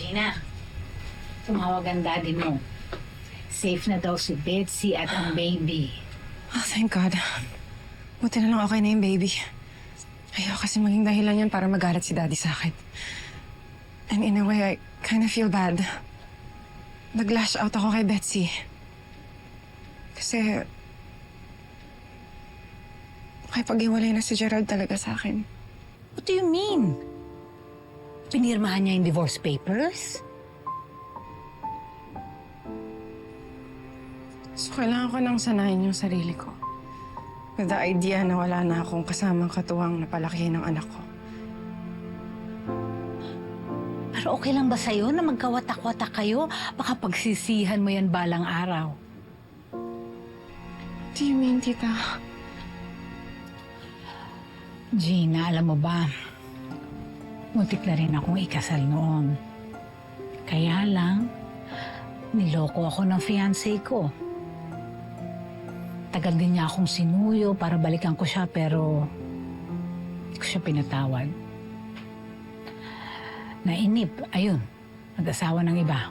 Gina, tumawag ang daddy mo. Safe na daw si Betsy at ang baby. Oh, thank God. Buti na lang okay na yung baby. Ayaw kasi maging dahilan yan para magalit si daddy sa akin. And in a way, I kind of feel bad. Nag-lash out ako kay Betsy. Kasi... makipag-iwalay na si Gerald talaga sa akin. What do you mean? Pinirmahan niya yung divorce papers? So, kailangan ko nang sanayin yung sarili ko. With the idea na wala na akong kasamang katuwang na palakihin ng anak ko. Pero okay lang ba sa'yo na magkawatak-watak kayo? Baka pagsisihan mo yan balang araw. What do you mean, tita? Gina, alam mo ba, muntik na rin akong ikasal noon. Kaya lang, niloko ako ng fiancé ko. Tagal din niya akong sinuyo para balikan ko siya pero hindi ko siya pinatawad. Nainip, ayun, nag-asawa ng iba.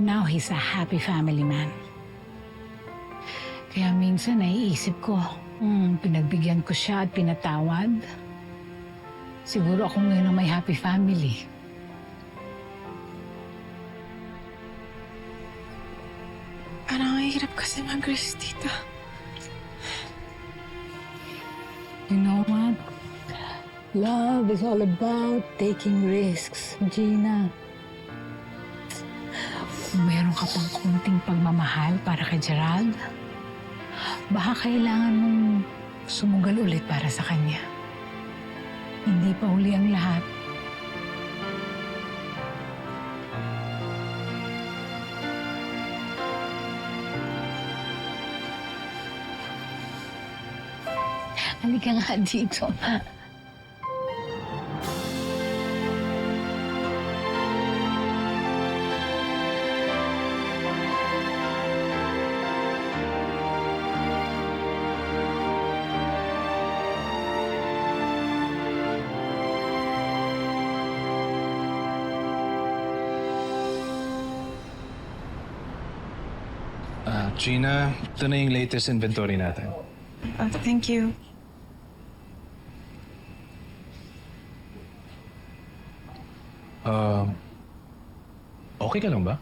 Now he's a happy family man. Kaya minsan naiisip ko, pinagbigyan ko siya at pinatawad. Siguro ako ngayon ang may happy family. Parang mahirap kasi mag-risk, tita. You know what? Love is all about taking risks, Gina. Kung meron ka pang kunting pagmamahal para kay Gerald, baka kailangan mong sumugal ulit para sa kanya. Hindi pa huli ang lahat. Halika nga dito. Gina, ito na yung latest inventory natin. Thank you. Okay ka lang ba?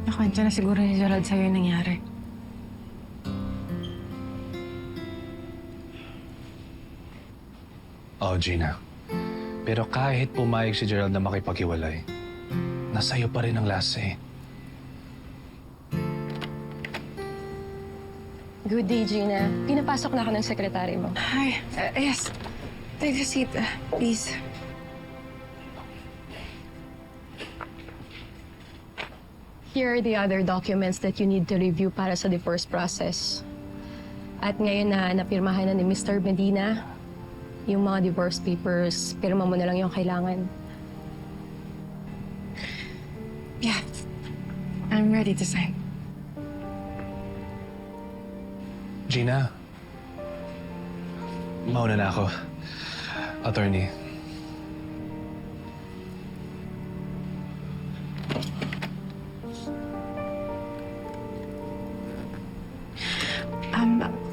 Nakwento na siguro ni Gerald sa'yo yung nangyari. Oh, Gina. Pero kahit pumayag si Gerald na makipaghiwalay, nasa'yo pa rin ang last say. Good day, Gina. Pinapasok na ako ng sekretary mo. Hi. Yes. Take a seat, please. Here are the other documents that you need to review para sa divorce process. At ngayon na napirmahan na ni Mr. Medina, yung mga divorce papers, pirma mo na lang yung kailangan. Yeah. I'm ready to sign. Gina, mauna na ako. Attorney.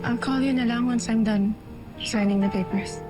I'll call you na lang once I'm done signing the papers.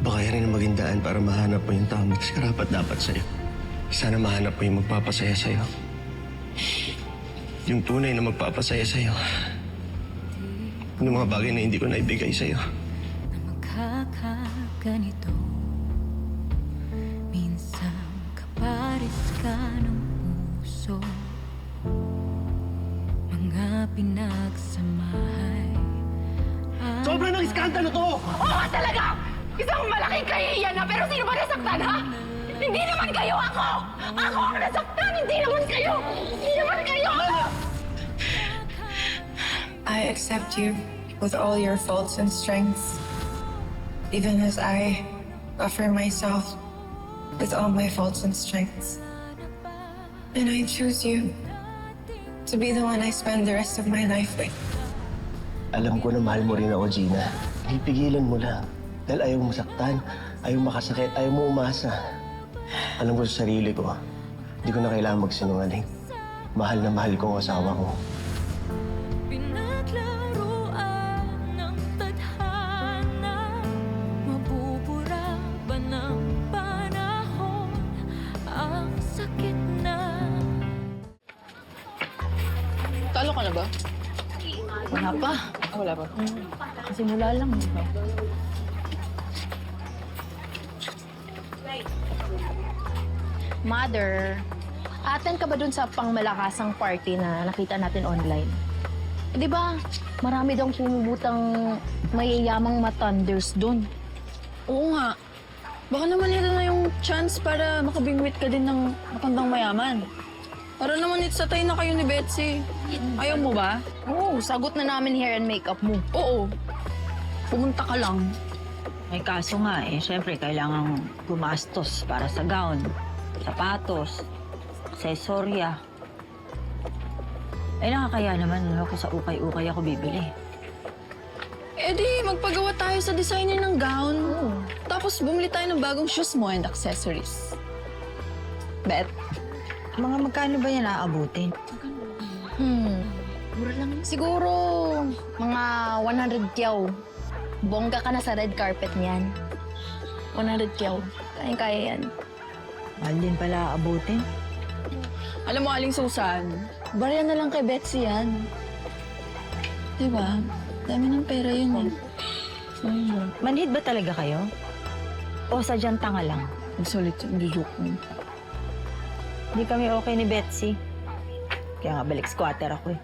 Baka yan rin ang maging daan para mahanap mo yung tamang karapat-dapat sa'yo. Sana mahanap mo yung magpapasaya sa'yo. Yung tunay na magpapasaya sa'yo. Yung mga bagay na hindi ko naibigay sa'yo. Magkakaganito ka ng puso, mga pinagsamahay. Sobrang ng iskandalo to! Oo talaga! Isang malaking kahihiyan na, pero sino ba nasaktan, ha? Hindi naman kayo ako! Ako ang nasaktan! Hindi naman kayo! Hindi naman kayo! I accept you with all your faults and strengths, even as I offer myself with all my faults and strengths. And I choose you to be the one I spend the rest of my life with. Alam ko na mahal mo rin ako, Gina. Pipigilan mo lang. Dahil ayaw mo masaktan, ayaw makasakit, ayaw mo umasa. Alam ko sa sarili ko, hindi ko na kailangan magsinungaling. Mahal na mahal ko ang asawa ko. Pinaglaruan ng tadhana, mabubura ba ng panahon ang sakit na? Talo ka na ba? Wala pa. Wala pa. Simula lang. Diba? Mother, attend ka ba dun sa pangmalakasang party na nakita natin online? Di ba, marami daw pumubutang mayayamang matanders dun. Oo nga. Baka naman ito na yung chance para makabingwit ka din ng matandang mayaman. Para naman itatay na kayo ni Betsy. Ayaw mo ba? Oo, sagot na namin hair and makeup mo. Oo. Pumunta ka lang. May kaso nga eh, syempre kailangan gumastos para sa gown, sapatos, aksesorya. Eh nakakaya naman, no? Kung sa ukay-ukay ako bibili. Eh di, magpagawa tayo sa designer ng gown. Tapos bumili tayo ng bagong shoes mo and accessories. Bet? Mga magkano ba yan aabutin? Mura lang. Siguro, mga 100 kyaw. Bongga ka na sa red carpet niyan. 100 kyaw. Kaya yan. Mahal din pala aabutin. Alam mo, Aling Susan, barya na lang kay Betsy yan. Diba? Dami ng pera yun eh. Manhid ba talaga kayo? O sadyang tanga lang? Ang sulit yung joke mo. Hindi kami okay ni Betsy. Kaya nga balik squatter ako eh.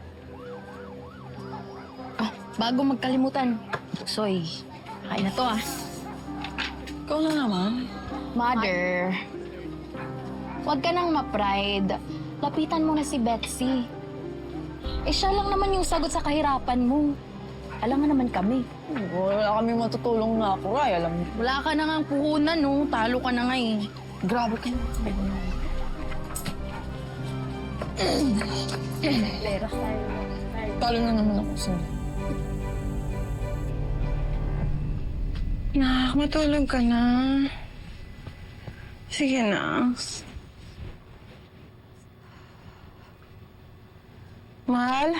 Bago magkalimutan. Soy, kain na to ah. Ikaw lang naman. Mother, huwag ka nang ma-pride. Lapitan mo na si Betsy. Eh siya lang naman yung sagot sa kahirapan mo. Alam nga naman kami. Wala kami matutulong na ako, Ray. Alam mo. Wala ka na nga puhunan, no? Talo ka na nga eh. Grabe ka na. Talo na naman ako sa'yo. Nak, matulog ka na. Sige na. Mahal?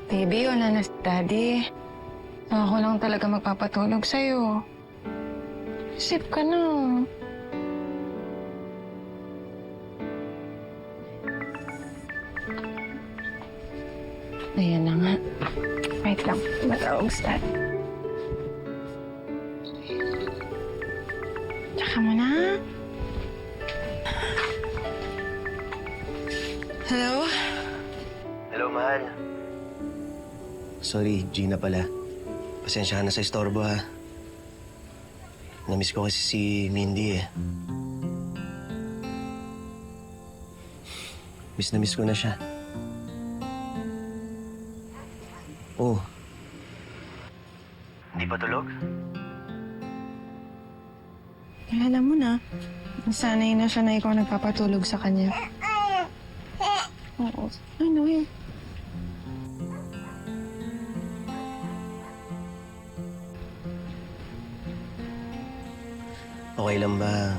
Baby, wala na si Daddy. Ako lang talaga magpapatulog sa'yo. Sip ka na. Ayan na nga. Wait lang. Matawag si Daddy. Tsaka mo na. Hello? Hello, mahal. Sorry, Gina pala. Pasensya ka na sa istorbo, ha? Namiss ko kasi si Mindy, eh. Miss na miss ko na siya. Oh. Hindi pa tulog? Alam mo na. Nasanay na siya na ikaw nagpapatulog sa kanya. Oo. Ano eh? Okay lang ba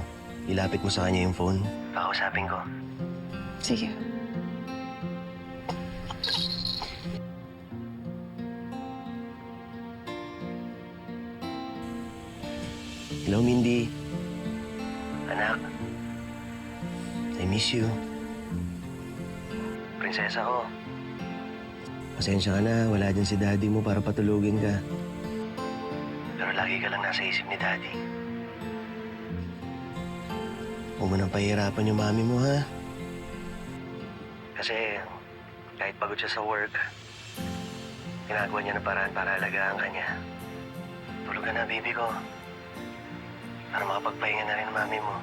ilapit mo sa kanya yung phone? Pakausapin ko. Sige. Hello, Mindy. Anak. I miss you. Prinsesa ko. Pasensya ka na, wala dyan si daddy mo para patulugin ka. Pero lagi ka lang nasa isip ni daddy. Huwag mo nang pahihirapan yung mami mo, ha? Kasi kahit pagod siya sa work, ginagawa niya ng paraan para alagaan ka niya. Tulog ka na, baby ko. Para makapagpahinga na rin ang mami mo.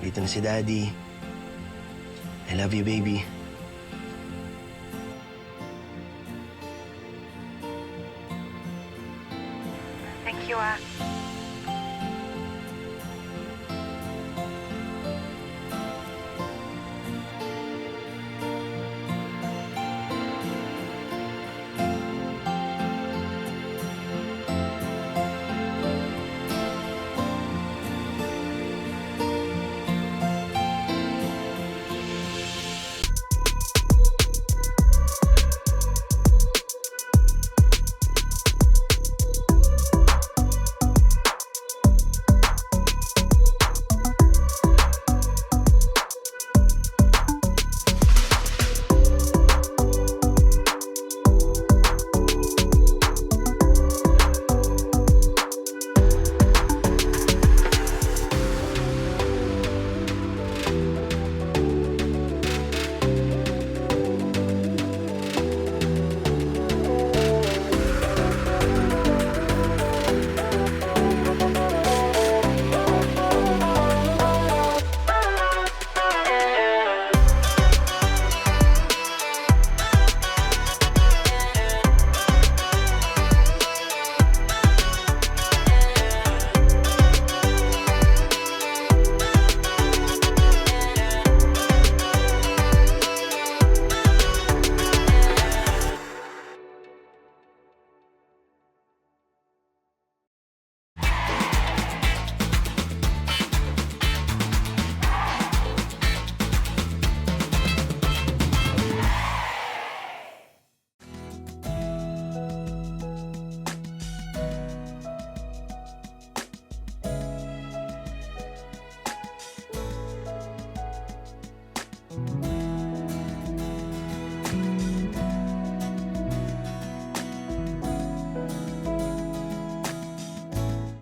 Dito na si daddy. I love you, baby. Thank you, ah.